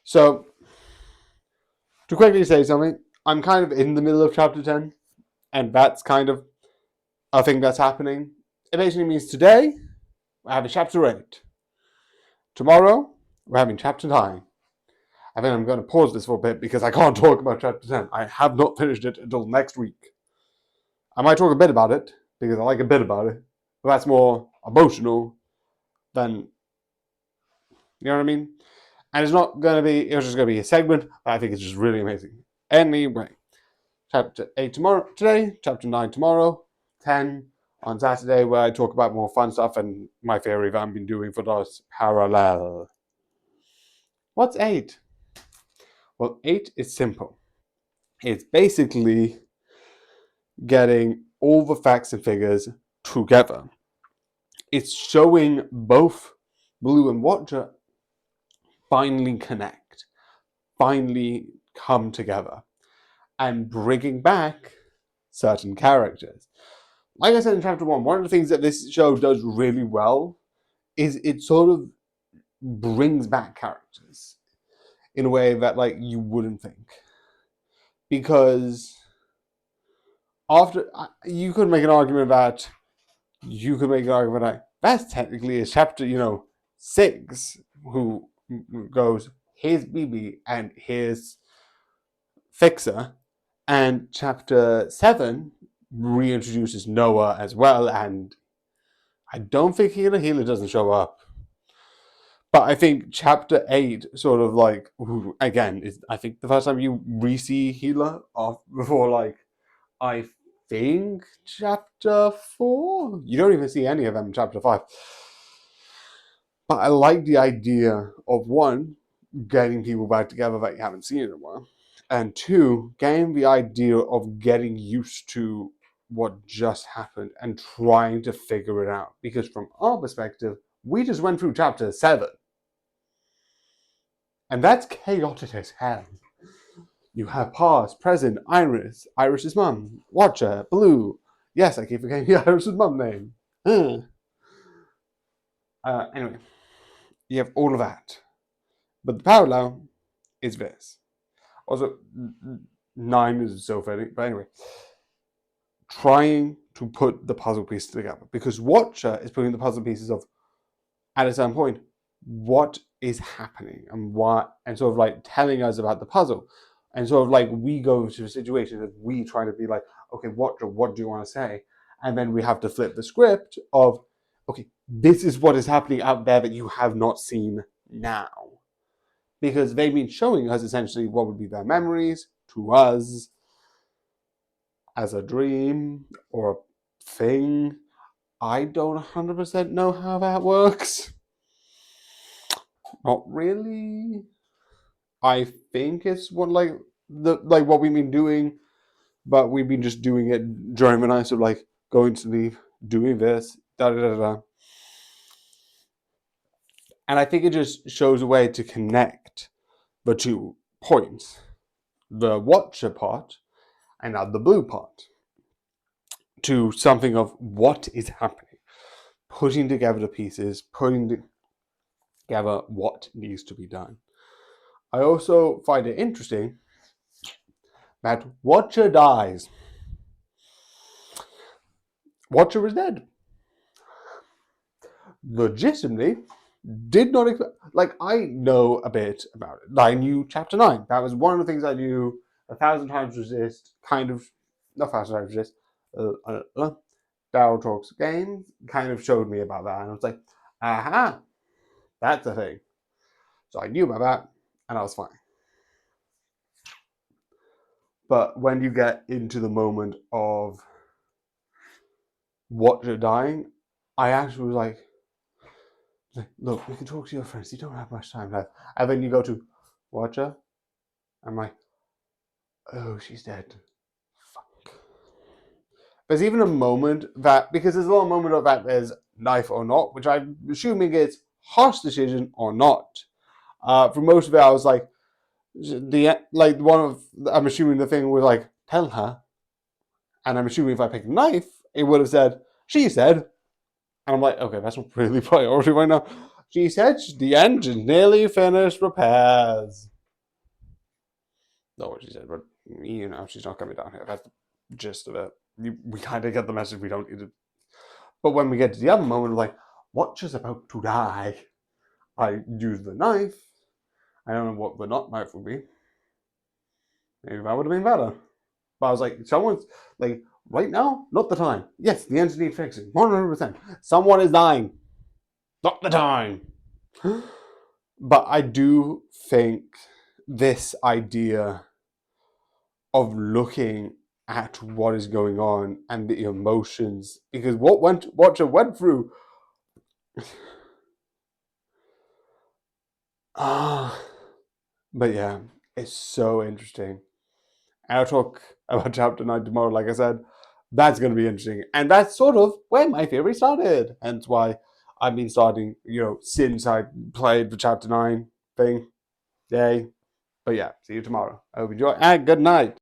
So, to quickly say something, I'm kind of in the middle of chapter 10, and that's kind of a thing that's happening. It basically means today, we're having chapter 8. Tomorrow, we're having chapter 9. I think I'm going to pause this for a bit because I can't talk about chapter 10. I have not finished it until next week. I might talk a bit about it because I like a bit about it, but that's more emotional than, you know what I mean? And it's not going to be, it's just going to be a segment. I think it's just really amazing. Anyway, chapter 8 tomorrow, today, chapter 9 tomorrow, 10 on Saturday, where I talk about more fun stuff and my theory that I've been doing for those parallel. What's 8? Well, 8 is simple. It's basically getting all the facts and figures together. It's showing both Blue and Watcher finally connect, finally come together, and bringing back certain characters. Like I said in chapter 1, one of the things that this show does really well is it sort of brings back characters in a way that like you wouldn't think. Because after you could make an argument that that's technically a chapter, 6 who goes, here's BB and here's Fixer, and chapter 7 reintroduces Noah as well, and I don't think Healer doesn't show up. But I think chapter 8 sort of like, again, is I think the first time you re-see Healer before like, I think chapter 4? You don't even see any of them in chapter 5. But I like the idea of, one, getting people back together that you haven't seen in a while. And 2, getting the idea of getting used to what just happened and trying to figure it out. Because from our perspective, we just went through chapter 7. And that's chaotic as hell. You have past, present, Iris's mum, Watcher, Blue. Yes, I keep forgetting Iris's mum name. Anyway, you have all of that. But the parallel is this. Also, 9 is so funny. But anyway, trying to put the puzzle pieces together. Because Watcher is putting the puzzle pieces of, at a certain point, what is happening and what, and sort of like telling us about the puzzle. And sort of like we go into a situation that we try to be like, okay, Watcher, what do you want to say? And then we have to flip the script of, okay, this is what is happening out there that you have not seen now. Because they've been showing us essentially what would be their memories to us as a dream or a thing. I don't 100% know how that works. Not really. I think it's what what we've been doing, but we've been just doing it during the night of like going to sleep, doing this, da da da da. And I think it just shows a way to connect the 2 points, the Watcher part and now the Blue part, to something of what is happening, putting together the pieces, putting together what needs to be done. I also find it interesting that Watcher dies. Watcher is dead. Legitimately, did not expect. Like, I know a bit about it. I knew chapter 9. That was one of the things I knew. 1,000 Times Resist, kind of, not 1,000 Times Resist. Daryl Talks Games kind of showed me about that, and I was like, aha, that's a thing. So I knew about that, and I was fine. But when you get into the moment of Watcher dying, I actually was like, look, we can talk to your friends. You don't have much time left. And then you go to Watcher. I'm like, oh, she's dead. Fuck. There's even a moment that, because there's a little moment of that there's knife or not, which I'm assuming it's harsh decision or not. For most of it, I was like, I'm assuming the thing was like, tell her. And I'm assuming if I picked a knife, it would have said, she said. And I'm like, okay, that's not really priority right now. She said the engine nearly finished repairs. That's what she said, but she's not coming down here. That's the gist of it. We kind of get the message we don't need to. But when we get to the other moment, like, Watcher's about to die. I use the knife. I don't know what the not knife would be. Maybe that would have been better. But I was like, someone's like, right now, not the time. Yes, the engine needs fixing. 100%. Someone is dying. Not the time. But I do think this idea of looking at what is going on and the emotions, because what Watcher went through. But yeah, it's so interesting. I'll talk about chapter 9 tomorrow, like I said. That's going to be interesting. And that's sort of where my theory started. Hence why I've been starting, since I played the chapter 9 thing. Yay. But yeah, see you tomorrow. I hope you enjoy, and good night.